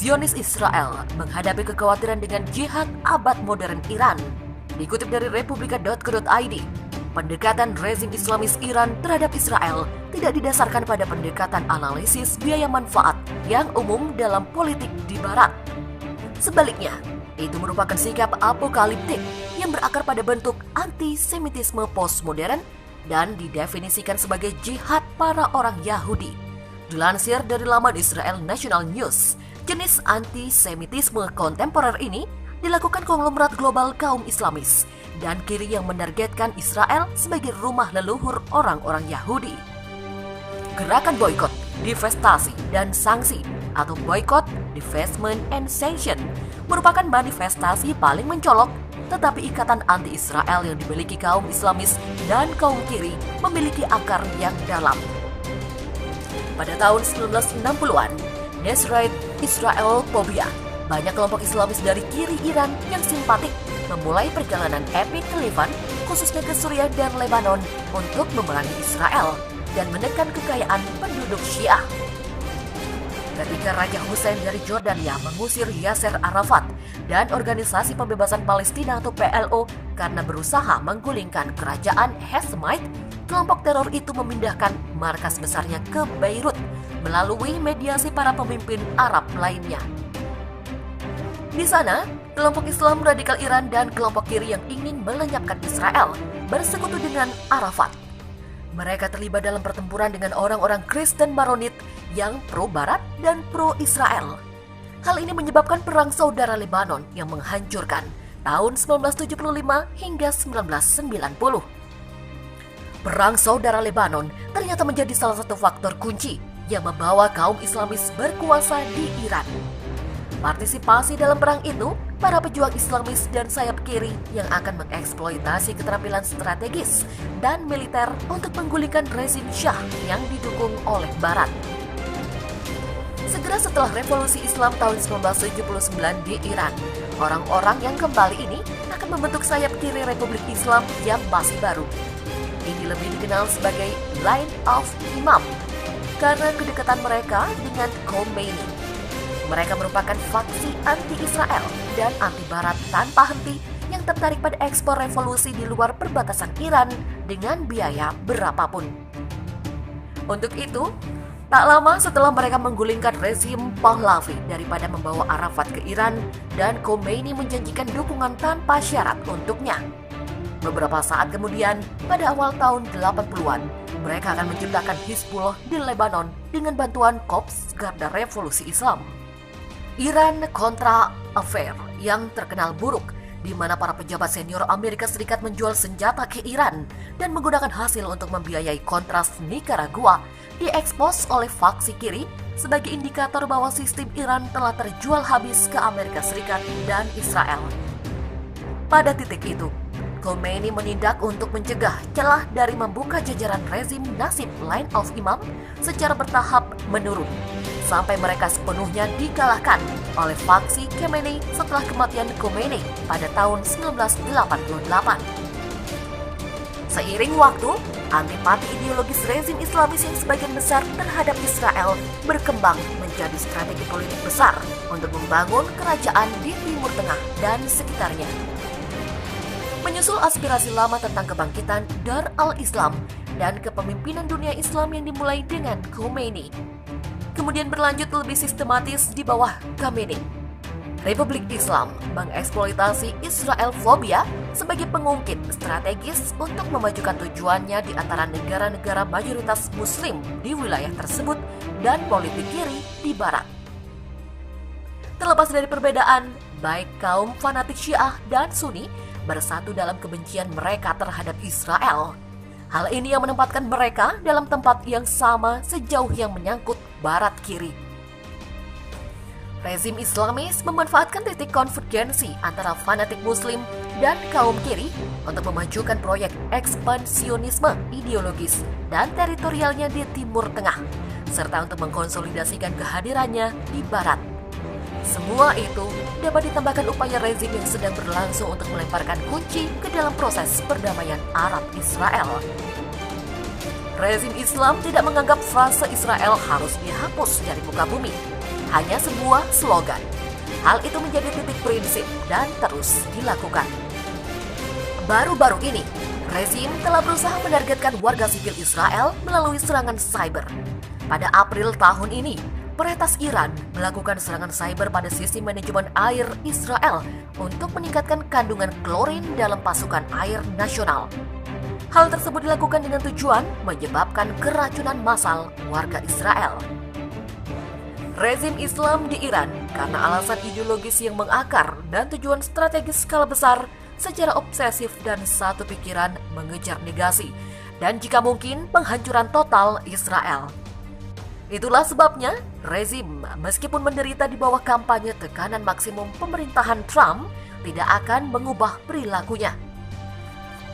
Zionis Israel menghadapi kekhawatiran dengan jihad abad modern Iran. Dikutip dari republika.co.id, pendekatan rezim Islamis Iran terhadap Israel tidak didasarkan pada pendekatan analisis biaya manfaat yang umum dalam politik di Barat. Sebaliknya, itu merupakan sikap apokaliptik yang berakar pada bentuk antisemitisme postmodern dan didefinisikan sebagai jihad para orang Yahudi. Dilansir dari laman Israel National News, jenis antisemitisme kontemporer ini dilakukan konglomerat global kaum Islamis dan kiri yang menargetkan Israel sebagai rumah leluhur orang-orang Yahudi. Gerakan boykot, divestasi, dan sanksi atau boykot, divestment, and sanction merupakan manifestasi paling mencolok, tetapi ikatan anti-Israel yang dimiliki kaum Islamis dan kaum kiri memiliki akar yang dalam. Pada tahun 1960-an, Nasrid Israelophobia, banyak kelompok Islamis dari kiri Iran yang simpatik memulai perjalanan epik ke Levan, khususnya ke Suriah dan Lebanon, untuk memerangi Israel dan menekan kekayaan penduduk Syiah. Ketika Raja Hussein dari Jordania mengusir Yasser Arafat dan Organisasi Pembebasan Palestina atau PLO karena berusaha menggulingkan kerajaan Hashemite, kelompok teror itu memindahkan markas besarnya ke Beirut melalui mediasi para pemimpin Arab lainnya. Di sana, kelompok Islam radikal Iran dan kelompok kiri yang ingin melenyapkan Israel bersekutu dengan Arafat. Mereka terlibat dalam pertempuran dengan orang-orang Kristen Maronit yang pro-Barat dan pro-Israel. Hal ini menyebabkan Perang Saudara Lebanon yang menghancurkan tahun 1975 hingga 1990. Perang Saudara Lebanon ternyata menjadi salah satu faktor kunci yang membawa kaum Islamis berkuasa di Iran. Partisipasi dalam perang itu, para pejuang Islamis dan sayap kiri yang akan mengeksploitasi keterampilan strategis dan militer untuk menggulingkan rezim Syah yang didukung oleh Barat. Segera setelah revolusi Islam tahun 1979 di Iran, orang-orang yang kembali ini akan membentuk sayap kiri Republik Islam yang masih baru. Ini lebih dikenal sebagai Line of Imam karena kedekatan mereka dengan Khomeini. Mereka merupakan faksi anti-Israel dan anti-Barat tanpa henti yang tertarik pada ekspor revolusi di luar perbatasan Iran dengan biaya berapapun. Untuk itu, tak lama setelah mereka menggulingkan rezim Pahlavi daripada membawa Arafat ke Iran dan Khomeini menjanjikan dukungan tanpa syarat untuknya. Beberapa saat kemudian, pada awal tahun 80-an, mereka akan menciptakan Hizbullah di Lebanon dengan bantuan Korps Garda Revolusi Islam. Iran-Contra Affair yang terkenal buruk, di mana para pejabat senior Amerika Serikat menjual senjata ke Iran dan menggunakan hasil untuk membiayai Kontras Nicaragua, diekspos oleh faksi kiri sebagai indikator bahwa sistem Iran telah terjual habis ke Amerika Serikat dan Israel. Pada titik itu, Khomeini menindak untuk mencegah celah dari membuka jajaran rezim nasib Line of Imam secara bertahap menurun, sampai mereka sepenuhnya dikalahkan oleh faksi Khamenei setelah kematian Khomeini pada tahun 1988. Seiring waktu, antipati ideologis rezim Islamis yang sebagian besar terhadap Israel berkembang menjadi strategi politik besar untuk membangun kerajaan di Timur Tengah dan sekitarnya. Menyusul aspirasi lama tentang kebangkitan Dar al-Islam dan kepemimpinan dunia Islam yang dimulai dengan Khomeini, kemudian berlanjut lebih sistematis di bawah Khamenei. Republik Islam mengeksploitasi Israelfobia sebagai pengungkit strategis untuk memajukan tujuannya di antara negara-negara mayoritas Muslim di wilayah tersebut dan politik kiri di Barat. Terlepas dari perbedaan, baik kaum fanatik Syiah dan Sunni bersatu dalam kebencian mereka terhadap Israel. Hal ini yang menempatkan mereka dalam tempat yang sama sejauh yang menyangkut Barat kiri. Rezim Islamis memanfaatkan titik konvergensi antara fanatik Muslim dan kaum kiri untuk memajukan proyek ekspansionisme ideologis dan teritorialnya di Timur Tengah, serta untuk mengkonsolidasikan kehadirannya di Barat. Semua itu dapat ditambahkan upaya rezim yang sedang berlangsung untuk melemparkan kunci ke dalam proses perdamaian Arab-Israel. Rezim Islam tidak menganggap frase Israel harus dihapus dari muka bumi. hanya sebuah slogan. Hal itu menjadi titik prinsip dan terus dilakukan. Baru-baru ini, rezim telah berusaha menargetkan warga sipil Israel melalui serangan cyber. Pada April tahun ini, peretas Iran melakukan serangan cyber pada sistem manajemen air Israel untuk meningkatkan kandungan klorin dalam pasukan air nasional. Hal tersebut dilakukan dengan tujuan menyebabkan keracunan massal warga Israel. Rezim Islam di Iran karena alasan ideologis yang mengakar dan tujuan strategis skala besar secara obsesif dan satu pikiran mengejar negasi dan jika mungkin penghancuran total Israel. Itulah sebabnya rezim meskipun menderita di bawah kampanye tekanan maksimum pemerintahan Trump tidak akan mengubah perilakunya.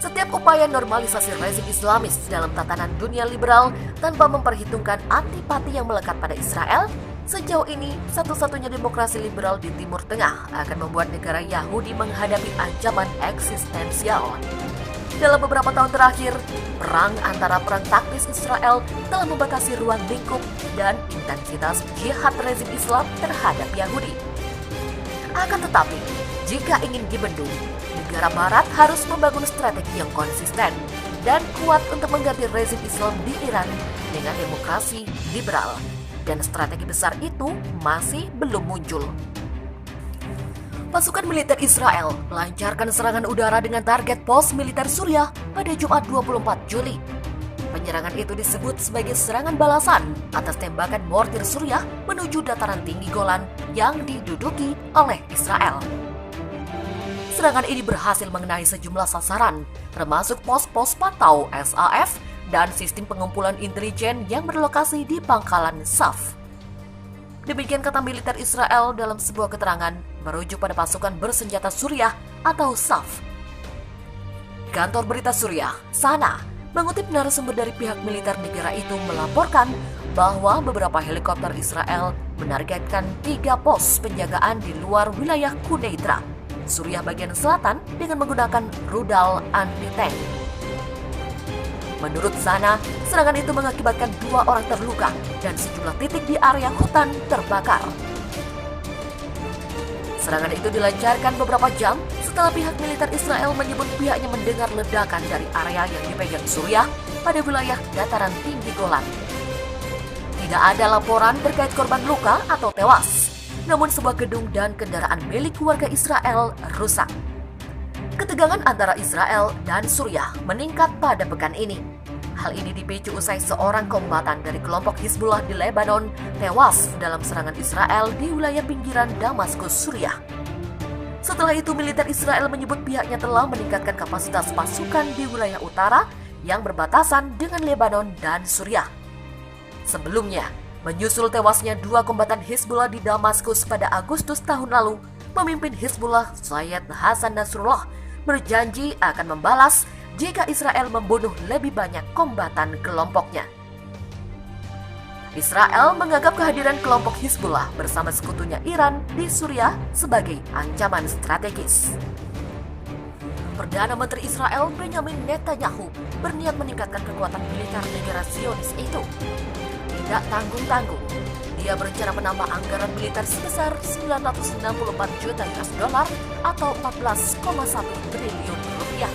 Setiap upaya normalisasi rezim Islamis dalam tatanan dunia liberal tanpa memperhitungkan antipati yang melekat pada Israel, sejauh ini satu-satunya demokrasi liberal di Timur Tengah akan membuat negara Yahudi menghadapi ancaman eksistensial. Dalam beberapa tahun terakhir, perang antara perang taktis Israel telah membatasi ruang lingkup dan intensitas jihad rezim Islam terhadap Yahudi. Akan tetapi, jika ingin dibendung, negara Barat harus membangun strategi yang konsisten dan kuat untuk mengganti rezim Islam di Iran dengan demokrasi liberal. Dan strategi besar itu masih belum muncul. Pasukan militer Israel melancarkan serangan udara dengan target pos militer Suriah pada Jumat 24 Juli. Penyerangan itu disebut sebagai serangan balasan atas tembakan mortir Suriah menuju dataran tinggi Golan yang diduduki oleh Israel. Serangan ini berhasil mengenai sejumlah sasaran, termasuk pos-pos pantau SAF dan sistem pengumpulan intelijen yang berlokasi di pangkalan SAF. Demikian kata militer Israel dalam sebuah keterangan merujuk pada pasukan bersenjata Suriah atau SAF. Kantor berita Suriah, SANA, mengutip narasumber dari pihak militer negara itu melaporkan bahwa beberapa helikopter Israel menargetkan 3 pos penjagaan di luar wilayah Quneitra, Suriah bagian selatan dengan menggunakan rudal anti-tank. Menurut SANA, serangan itu mengakibatkan 2 orang terluka dan sejumlah titik di area hutan terbakar. Serangan itu dilancarkan beberapa jam setelah pihak militer Israel menyebut pihaknya mendengar ledakan dari area yang dipegang Suriah pada wilayah dataran tinggi Golan. Tidak ada laporan terkait korban luka atau tewas, namun sebuah gedung dan kendaraan milik warga Israel rusak. Ketegangan antara Israel dan Suriah meningkat pada pekan ini. Hal ini dipicu usai seorang kombatan dari kelompok Hizbullah di Lebanon tewas dalam serangan Israel di wilayah pinggiran Damaskus, Suriah. Setelah itu, militer Israel menyebut pihaknya telah meningkatkan kapasitas pasukan di wilayah utara yang berbatasan dengan Lebanon dan Suriah. Sebelumnya, menyusul tewasnya 2 kombatan Hizbullah di Damaskus pada Agustus tahun lalu, pemimpin Hizbullah Sayyid Hasan Nasrullah berjanji akan membalas jika Israel membunuh lebih banyak kombatan kelompoknya. Israel menganggap kehadiran kelompok Hizbullah bersama sekutunya Iran di Suriah sebagai ancaman strategis. Perdana Menteri Israel Benjamin Netanyahu berniat meningkatkan kekuatan militer negara Zionis itu. Tidak tanggung-tanggung, dia berencana menambah anggaran militer sebesar 964 juta US dollar atau 14,1 triliun rupiah.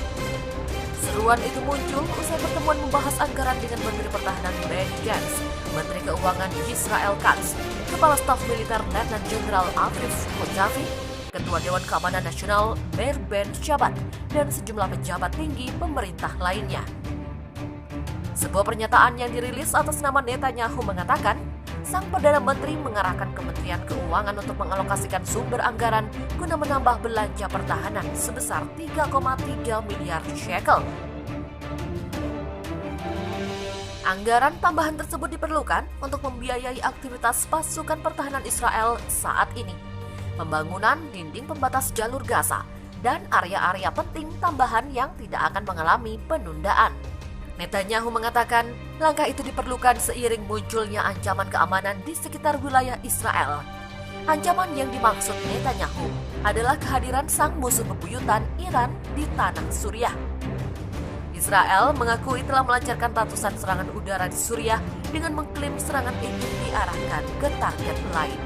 Seruan itu muncul usai pertemuan membahas anggaran dengan Menteri Pertahanan Benny Gantz, Menteri Keuangan Israel Katz, Kepala Staf Militer Letnan Jenderal Afif Kojavi, Ketua Dewan Keamanan Nasional Meir Ben Shabbat, dan sejumlah pejabat tinggi pemerintah lainnya. Sebuah pernyataan yang dirilis atas nama Netanyahu mengatakan, sang Perdana Menteri mengarahkan Kementerian Keuangan untuk mengalokasikan sumber anggaran guna menambah belanja pertahanan sebesar 3,3 miliar shekel. Anggaran tambahan tersebut diperlukan untuk membiayai aktivitas pasukan pertahanan Israel saat ini, pembangunan dinding pembatas jalur Gaza, dan area-area penting tambahan yang tidak akan mengalami penundaan. Netanyahu mengatakan langkah itu diperlukan seiring munculnya ancaman keamanan di sekitar wilayah Israel. Ancaman yang dimaksud Netanyahu adalah kehadiran sang musuh bebuyutan Iran di tanah Suriah. Israel mengakui telah melancarkan ratusan serangan udara di Suriah dengan mengklaim serangan itu diarahkan ke target lain.